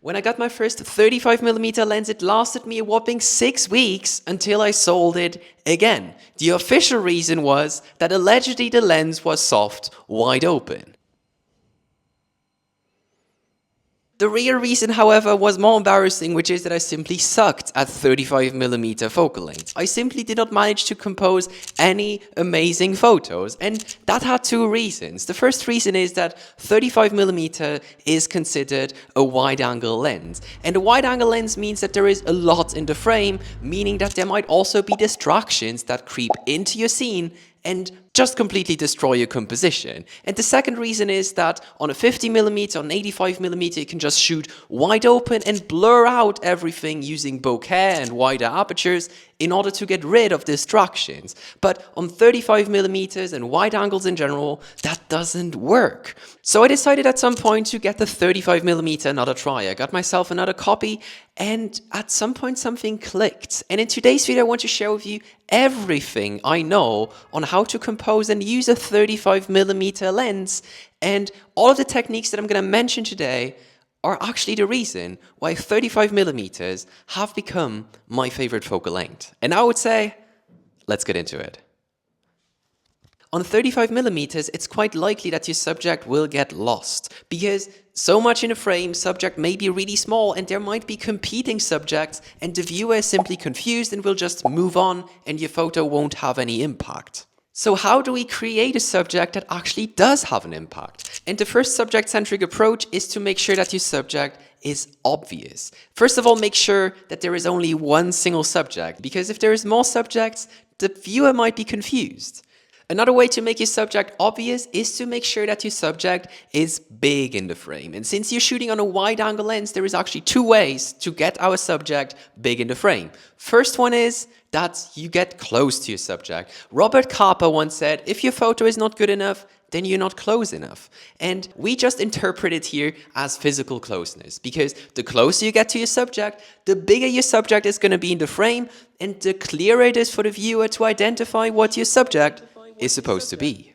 When I got my first 35mm lens, it lasted me a whopping 6 weeks until I sold it again. The official reason was that allegedly the lens was soft, wide open. The real reason, however, was more embarrassing, which is that I simply sucked at 35mm focal length. I simply did not manage to compose any amazing photos, and that had two reasons. The first reason is that 35mm is considered a wide-angle lens, and a wide-angle lens means that there is a lot in the frame, meaning that there might also be distractions that creep into your scene and just completely destroy your composition. And the second reason is that on a 50mm, on an 85mm, you can just shoot wide open and blur out everything using bokeh and wider apertures in order to get rid of distractions. But on 35mm and wide angles in general, that doesn't work. So I decided at some point to get the 35mm another try. I got myself another copy, and at some point something clicked. And in today's video, I want to share with you everything I know on how to compose and use a 35mm lens. And all of the techniques that I'm going to mention today are actually the reason why 35mm have become my favorite focal length. And I would say, let's get into it. On 35mm, it's quite likely that your subject will get lost, because so much in a frame, subject may be really small and there might be competing subjects, and the viewer is simply confused and will just move on and your photo won't have any impact. So how do we create a subject that actually does have an impact? And the first subject-centric approach is to make sure that your subject is obvious. First of all, make sure that there is only one single subject, because if there is more subjects, the viewer might be confused. Another way to make your subject obvious is to make sure that your subject is big in the frame. And since you're shooting on a wide-angle lens, there is actually two ways to get our subject big in the frame. First one is that you get close to your subject. Robert Capa once said, if your photo is not good enough, then you're not close enough. And we just interpret it here as physical closeness, because the closer you get to your subject, the bigger your subject is going to be in the frame, and the clearer it is for the viewer to identify what your subject is supposed to be.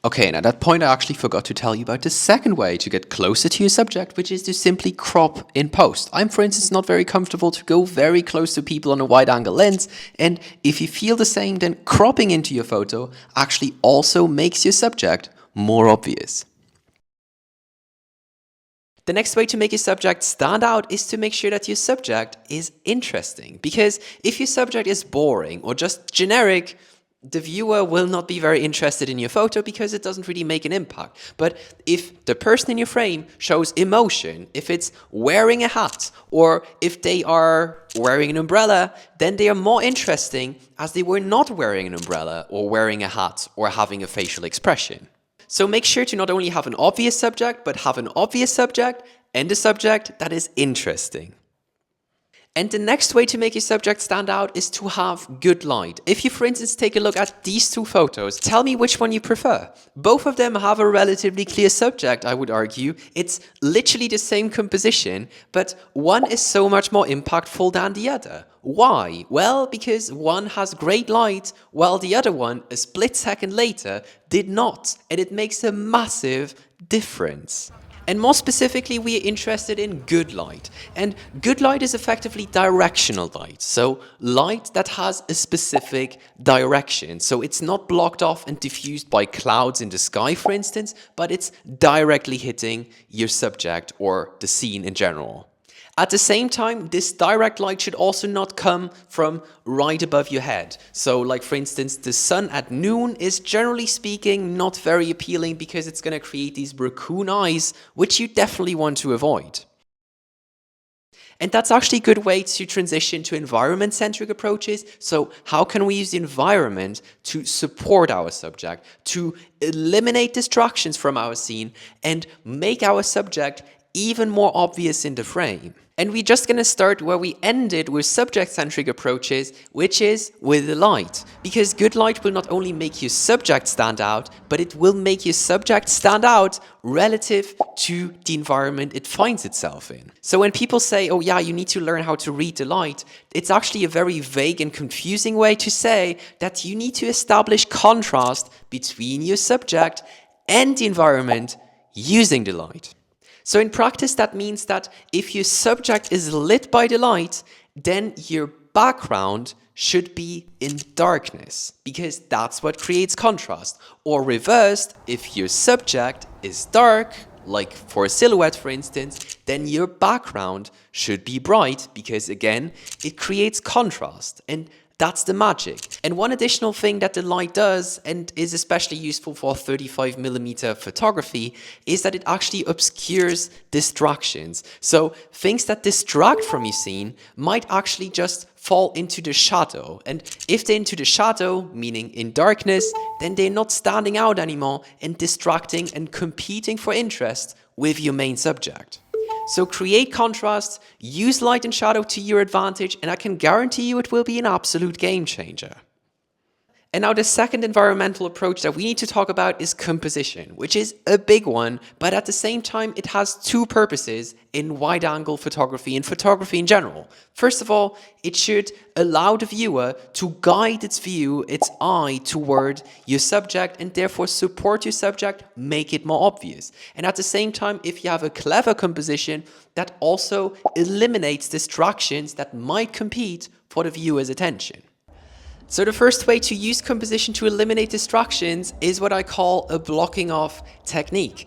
Okay, and at that point I actually forgot to tell you about the second way to get closer to your subject, which is to simply crop in post. I'm, for instance, not very comfortable to go very close to people on a wide-angle lens, and if you feel the same, then cropping into your photo actually also makes your subject more obvious. The next way to make your subject stand out is to make sure that your subject is interesting. Because if your subject is boring or just generic, the viewer will not be very interested in your photo because it doesn't really make an impact. But if the person in your frame shows emotion, if it's wearing a hat, or if they are wearing an umbrella, then they are more interesting as they were not wearing an umbrella or wearing a hat or having a facial expression. So make sure to not only have an obvious subject, but have an obvious subject and a subject that is interesting. And the next way to make your subject stand out is to have good light. If you, for instance, take a look at these two photos, tell me which one you prefer. Both of them have a relatively clear subject, I would argue. It's literally the same composition, but one is so much more impactful than the other. Why? Well, because one has great light, while the other one, a split second later, did not. And it makes a massive difference. And more specifically, we are interested in good light. And good light is effectively directional light. So light that has a specific direction. So it's not blocked off and diffused by clouds in the sky, for instance, but it's directly hitting your subject or the scene in general. At the same time, this direct light should also not come from right above your head. So like, for instance, the sun at noon is, generally speaking, not very appealing because it's going to create these raccoon eyes, which you definitely want to avoid. And that's actually a good way to transition to environment-centric approaches. So how can we use the environment to support our subject, to eliminate distractions from our scene, and make our subject even more obvious in the frame? And we're just going to start where we ended with subject-centric approaches, which is with the light. Because good light will not only make your subject stand out, but it will make your subject stand out relative to the environment it finds itself in. So when people say, oh yeah, you need to learn how to read the light, it's actually a very vague and confusing way to say that you need to establish contrast between your subject and the environment using the light. So in practice, that means that if your subject is lit by the light, then your background should be in darkness, because that's what creates contrast. Or reversed, if your subject is dark, like for a silhouette for instance, then your background should be bright, because again, it creates contrast. And that's the magic. And one additional thing that the light does, and is especially useful for 35mm photography, is that it actually obscures distractions. So things that distract from your scene might actually just fall into the shadow. And if they're into the shadow, meaning in darkness, then they're not standing out anymore and distracting and competing for interest with your main subject. So create contrast, use light and shadow to your advantage, and I can guarantee you it will be an absolute game changer. And now the second environmental approach that we need to talk about is composition, which is a big one, but at the same time it has two purposes in wide-angle photography and photography in general. First of all, it should allow the viewer to guide its view, its eye toward your subject, and therefore support your subject, make it more obvious. And at the same time, if you have a clever composition, that also eliminates distractions that might compete for the viewer's attention. So the first way to use composition to eliminate distractions is what I call a blocking off technique.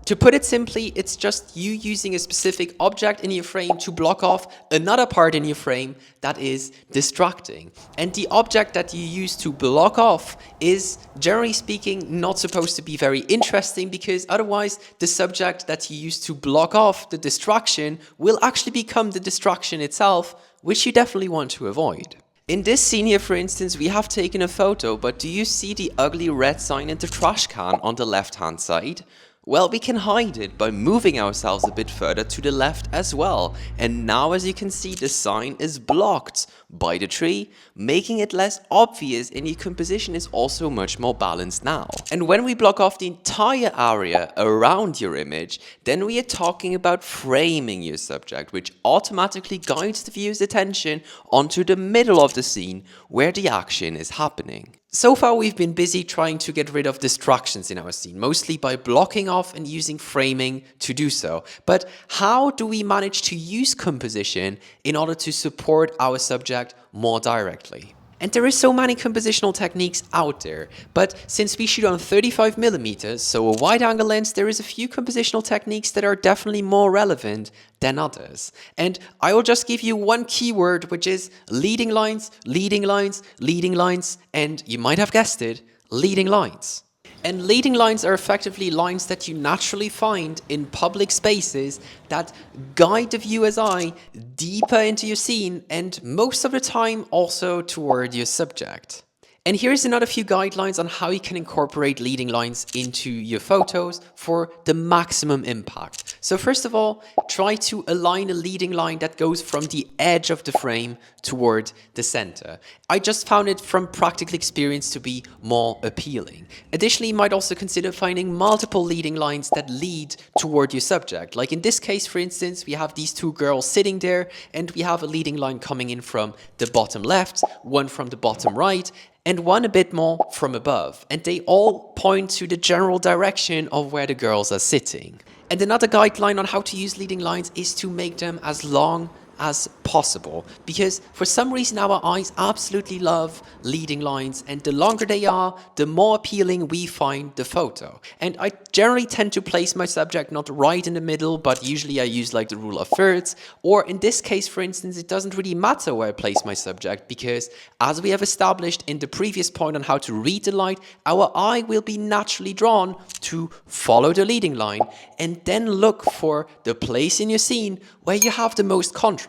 To put it simply, it's just you using a specific object in your frame to block off another part in your frame that is distracting. And the object that you use to block off is, generally speaking, not supposed to be very interesting, because otherwise the subject that you use to block off the distraction will actually become the distraction itself, which you definitely want to avoid. In this scene here, for instance, we have taken a photo, but do you see the ugly red sign in the trash can on the left-hand side? Well, we can hide it by moving ourselves a bit further to the left as well. And now, as you can see, the sign is blocked by the tree, making it less obvious, and your composition is also much more balanced now. And when we block off the entire area around your image, then we are talking about framing your subject, which automatically guides the viewer's attention onto the middle of the scene where the action is happening. So far, we've been busy trying to get rid of distractions in our scene, mostly by blocking off and using framing to do so. But how do we manage to use composition in order to support our subject more directly? And there are so many compositional techniques out there, but since we shoot on 35mm, so a wide-angle lens, there is a few compositional techniques that are definitely more relevant than others. And I will just give you one keyword, which is leading lines, leading lines, leading lines, and you might have guessed it, leading lines. And leading lines are effectively lines that you naturally find in public spaces that guide the viewer's eye deeper into your scene, and most of the time also toward your subject. And here's another few guidelines on how you can incorporate leading lines into your photos for the maximum impact. So first of all, try to align a leading line that goes from the edge of the frame toward the center. I just found it from practical experience to be more appealing. Additionally, you might also consider finding multiple leading lines that lead toward your subject. Like in this case, for instance, we have these two girls sitting there, and we have a leading line coming in from the bottom left, one from the bottom right, and one a bit more from above. And they all point to the general direction of where the girls are sitting. And another guideline on how to use leading lines is to make them as long as possible, because for some reason our eyes absolutely love leading lines, and the longer they are, the more appealing we find the photo. And I generally tend to place my subject not right in the middle, but usually I use like the rule of thirds, or in this case, for instance, it doesn't really matter where I place my subject, because as we have established in the previous point on how to read the light, our eye will be naturally drawn to follow the leading line and then look for the place in your scene where you have the most contrast.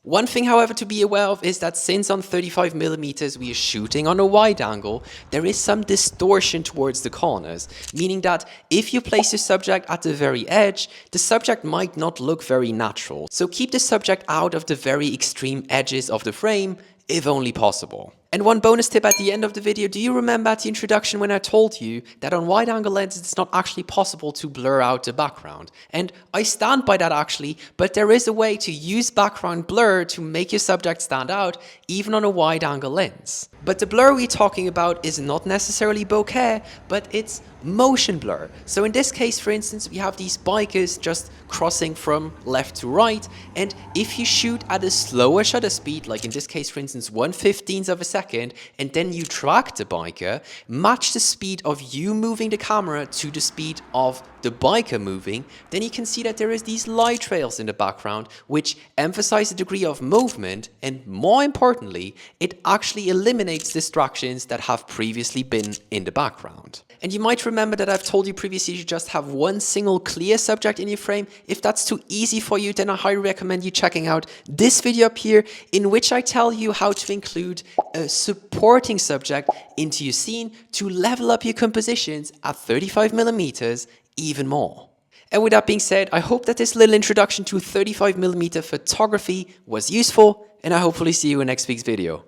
One thing, however, to be aware of is that since on 35mm we are shooting on a wide angle, there is some distortion towards the corners, meaning that if you place your subject at the very edge, the subject might not look very natural. So keep the subject out of the very extreme edges of the frame, if only possible. And one bonus tip at the end of the video, do you remember at the introduction when I told you that on wide-angle lenses it's not actually possible to blur out the background? And I stand by that actually, but there is a way to use background blur to make your subject stand out even on a wide-angle lens. But the blur we're talking about is not necessarily bokeh, but it's motion blur. So in this case, for instance, we have these bikers just crossing from left to right, and if you shoot at a slower shutter speed, like in this case, for instance, 1/15 of a second, and then you track the biker, match the speed of you moving the camera to the speed of the biker moving, then you can see that there is these light trails in the background which emphasize the degree of movement, and more importantly, it actually eliminates distractions that have previously been in the background. And you might remember that I've told you previously you just have one single clear subject in your frame. If that's too easy for you, then I highly recommend you checking out this video up here, in which I tell you how to include a supporting subject into your scene to level up your compositions at 35mm even more. And with that being said, I hope that this little introduction to 35mm photography was useful, and I hopefully see you in next week's video.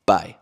Bye.